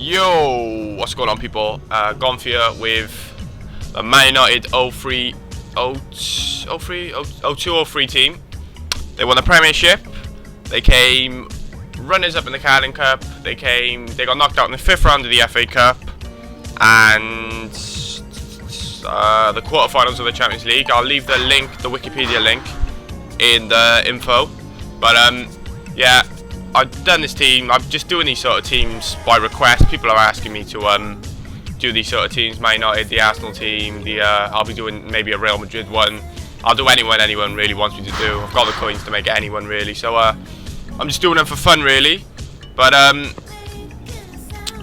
Yo, what's going on, people? Gone for you with the Man United 02-03 team. They won the Premiership. They came runners up in the Carling Cup. They got knocked out in the 5th round of the FA Cup and the quarterfinals of the Champions League. I'll leave the link, the Wikipedia link, in the info. But yeah, I've done this team. I'm just doing these sort of teams by request. People are asking me to do these sort of teams. Man United, the Arsenal team, I'll be doing maybe a Real Madrid one. I'll do anyone really wants me to do. I've got the coins to make anyone really. So I'm just doing them for fun really. But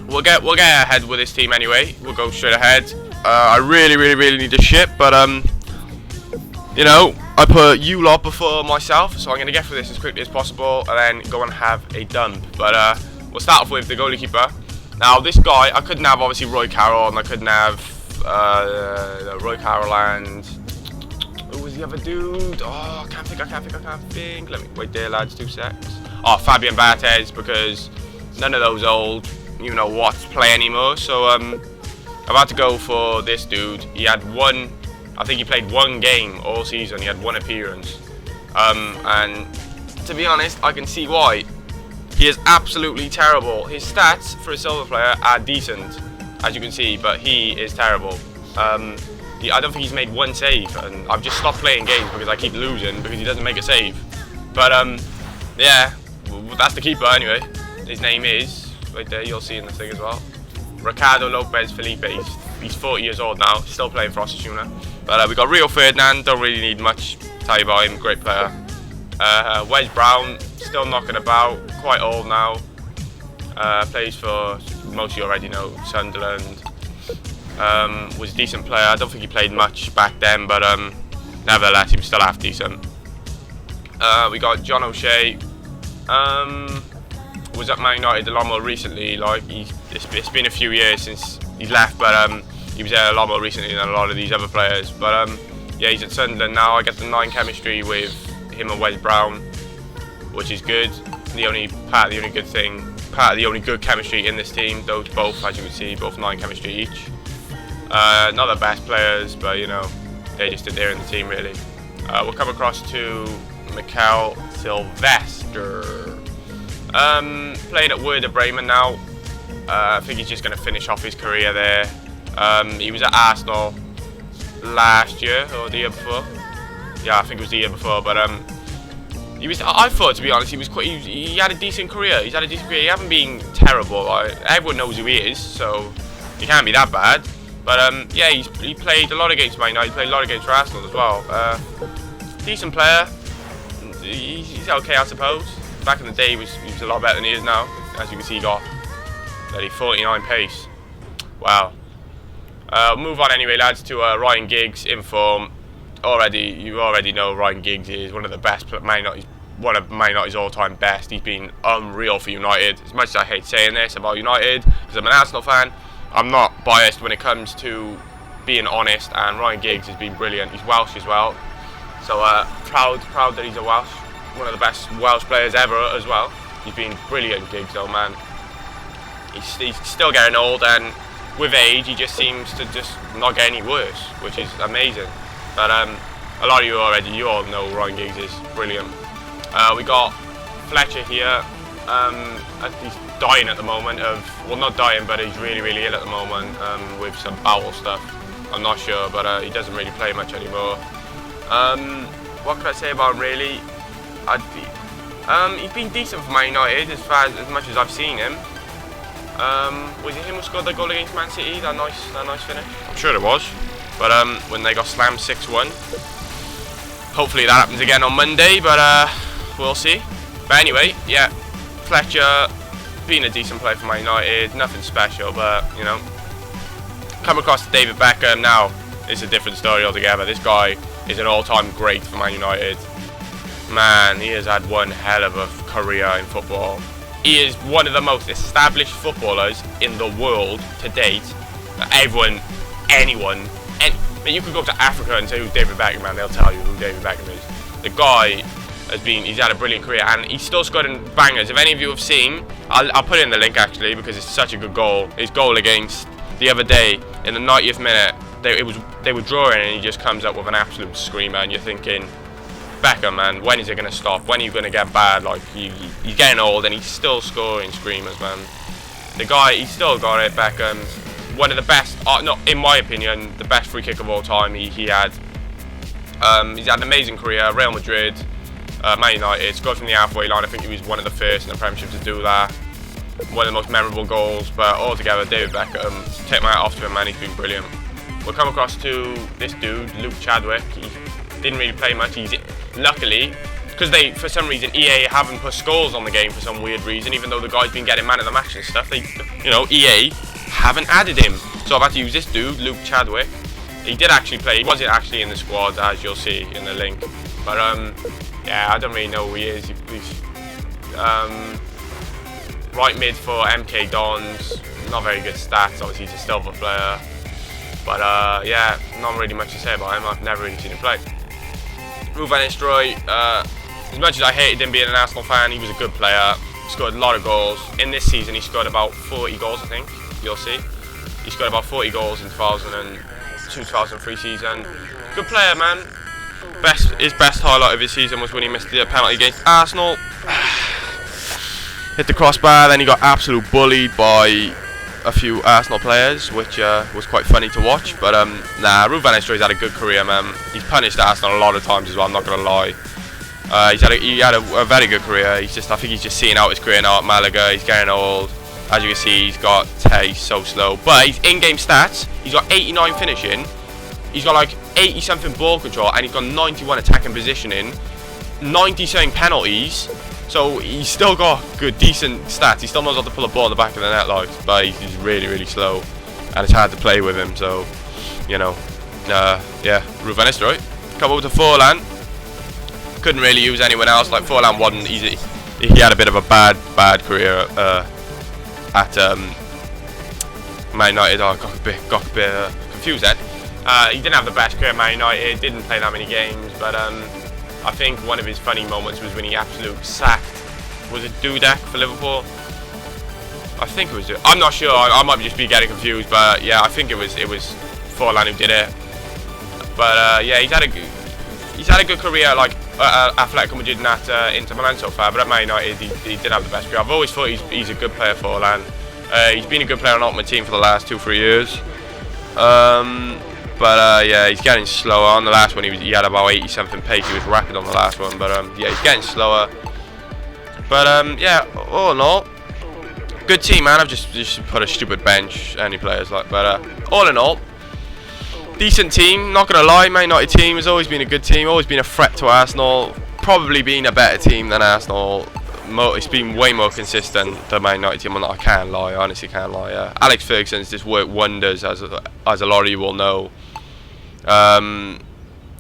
we'll get ahead with this team anyway. We'll go straight ahead. I really need a ship, but you know, I put you lot before myself, so I'm going to get through this as quickly as possible and then go and have a dump. But we'll start off with the goalkeeper. Now, this guy, I couldn't have obviously Roy Carroll, and I couldn't have Roy Carroll and who was the other dude? Oh, I can't think. Let me wait there, lads. 2 secs. Oh, Fabian Barthez, because none of those old, you know what, play anymore. So I've had to go for this dude. He had one. I think he played one game all season. He had one appearance, and to be honest, I can see why. He is absolutely terrible. His stats for a silver player are decent, as you can see, but he is terrible. I don't think he's made one save, and I've just stopped playing games because I keep losing because he doesn't make a save. But yeah, that's the keeper anyway. His name is right there. You'll see in the thing as well. Ricardo Lopez Felipe. He's 40 years old now, still playing for Osasuna. But we got Rio Ferdinand, don't really need much to tell you about him, great player. Wes Brown, still knocking about, quite old now. Plays for, most of you already know, Sunderland. Was a decent player. I don't think he played much back then, but nevertheless, he was still half decent. We got John O'Shea. Was at Man United a lot more recently. Like it's been a few years since he's left, but he was there a lot more recently than a lot of these other players. But yeah, he's at Sunderland now. I get the 9 chemistry with him and Wes Brown, which is good. The only good chemistry in this team. Those both, as you can see, both 9 chemistry each. Not the best players, but you know, they just did there in the team really. We'll come across to Mikel Sylvester. Playing at Werder Bremen now. I think he's just going to finish off his career there. He was at Arsenal last year or the year before. Yeah, I think it was the year before. But he was. I thought, to be honest, he had a decent career. He's had a decent career. He hasn't been terrible. Everyone knows who he is, so he can't be that bad. But yeah, he played a lot against Man United. He played a lot against Arsenal as well. Decent player. He's okay, I suppose. Back in the day, he was a lot better than he is now. As you can see, he got 49 pace. Wow. Move on anyway, lads, to Ryan Giggs in form. You already know Ryan Giggs is one of the best, one of Man United's all-time best. He's been unreal for United. As much as I hate saying this about United, because I'm an Arsenal fan, I'm not biased when it comes to being honest. And Ryan Giggs has been brilliant. He's Welsh as well, so proud that he's a Welsh. One of the best Welsh players ever as well. He's been brilliant, Giggs, though, man. He's still getting old, and with age, he just seems to just not get any worse, which is amazing. But a lot of you all know Ryan Giggs is brilliant. We got Fletcher here. He's dying at the moment well, not dying, but he's really ill at the moment with some bowel stuff. I'm not sure, but he doesn't really play much anymore. What can I say about him, really? He's been decent for Man United as much as I've seen him. Was it him who scored the goal against Man City? That nice finish. I'm sure it was. But when they got slammed 6-1. Hopefully that happens again on Monday, but we'll see. But anyway, yeah, Fletcher being a decent player for Man United, nothing special, but you know. Come across to David Beckham now. It's a different story altogether. This guy is an all-time great for Man United. Man, he has had one hell of a career in football. He is one of the most established footballers in the world to date. Anyone, you could go to Africa and say who David Beckham is, and they'll tell you who David Beckham is. The guy he's had a brilliant career, and he's still scoring bangers. If any of you have seen, I'll put it in the link actually, because it's such a good goal. His goal against the other day in the 90th minute, they were drawing, and he just comes up with an absolute screamer, and you're thinking, Beckham, man, when is it going to stop? When are you going to get bad? Like, you're getting old, and he's still scoring screamers, man. The guy, he's still got it. Beckham, one of the best, not in my opinion, the best free kick of all time. He had. He's had an amazing career. Real Madrid, Man United, scored from the halfway line. I think he was one of the first in the Premiership to do that. One of the most memorable goals. But altogether, David Beckham, take my hat off to him, man. He's been brilliant. We'll come across to this dude, Luke Chadwick. He didn't really play much. He's luckily, because they, for some reason, EA haven't put scores on the game for some weird reason, even though the guy's been getting man of the match and stuff. They, EA haven't added him. So I've had to use this dude, Luke Chadwick. He did actually play. He wasn't actually in the squad, as you'll see in the link. But yeah, I don't really know who he is. He's right mid for MK Dons. Not very good stats. Obviously, he's a silver player. But yeah, not really much to say about him. I've never really seen him play. Ruud van Nistelrooy, as much as I hated him being an Arsenal fan, he was a good player. Scored a lot of goals. In this season, he scored about 40 goals, I think. You'll see. He scored about 40 goals in 2002-2003 season. Good player, man. His best highlight of his season was when he missed the penalty against Arsenal. Hit the crossbar, then he got absolutely bullied by a few Arsenal players, which was quite funny to watch. But nah, Ruud van Nistelrooy's had a good career, man. He's punished Arsenal a lot of times as well, I'm not going to lie. He had a very good career. I think he's just seeing out his career now at Malaga. He's getting old. As you can see, he's so slow. But his in-game stats, he's got 89 finishing. He's got like 80 something ball control, and he's got 91 attacking positioning, 90 something penalties. So he's still got good, decent stats. He still knows how to pull a ball in the back of the net, like, but he's really, really slow, and it's hard to play with him. So, yeah, Ruud van Nistelrooy. Come over to Forlan. Couldn't really use anyone else. Like, Forlan wasn't easy. He had a bit of a bad career at Man United. I got a bit confused then. He didn't have the best career at Man United. Didn't play that many games, but I think one of his funny moments was when he absolutely sacked, was it Dudek for Liverpool? I think it was. I'm not sure. I might just be getting confused, but yeah, I think it was Forlan who did it. But yeah, he's had a good career, like Atletico Madrid and at Inter Milan so far. But at Man United, he did have the best career. I've always thought he's a good player, Forlan. He's been a good player on Ultimate Team for the last 2-3 years. But yeah, he's getting slower. On the last one, he had about 80 something pace. He was rapid on the last one, but yeah, he's getting slower. But yeah, all in all, good team, man. I've just put a stupid bench, any players like. But all in all, decent team. Not gonna lie, Man United team has always been a good team. Always been a threat to Arsenal. Probably been a better team than Arsenal. It's been way more consistent than Man United team. I can't lie. I honestly can't lie. Alex Ferguson's just worked wonders, as a lot of you will know.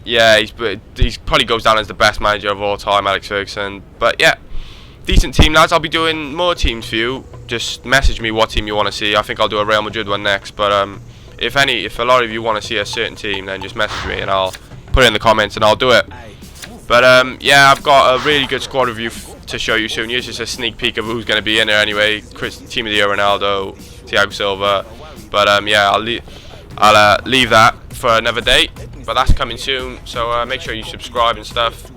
Yeah, he's probably goes down as the best manager of all time, Alex Ferguson. But yeah, decent team, lads. I'll be doing more teams for you. Just message me what team you want to see. I think I'll do a Real Madrid one next. But if a lot of you want to see a certain team, then just message me and I'll put it in the comments and I'll do it. But yeah, I've got a really good squad review to show you soon. Here's just a sneak peek of who's going to be in there anyway. Team of the Year Ronaldo, Thiago Silva. But yeah, I'll leave that for another day. But that's coming soon, so make sure you subscribe and stuff.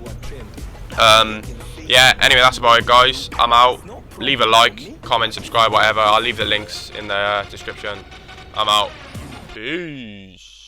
Yeah, anyway, that's about it, guys. I'm out. Leave a like, comment, subscribe, whatever. I'll leave the links in the description. I'm out. Peace.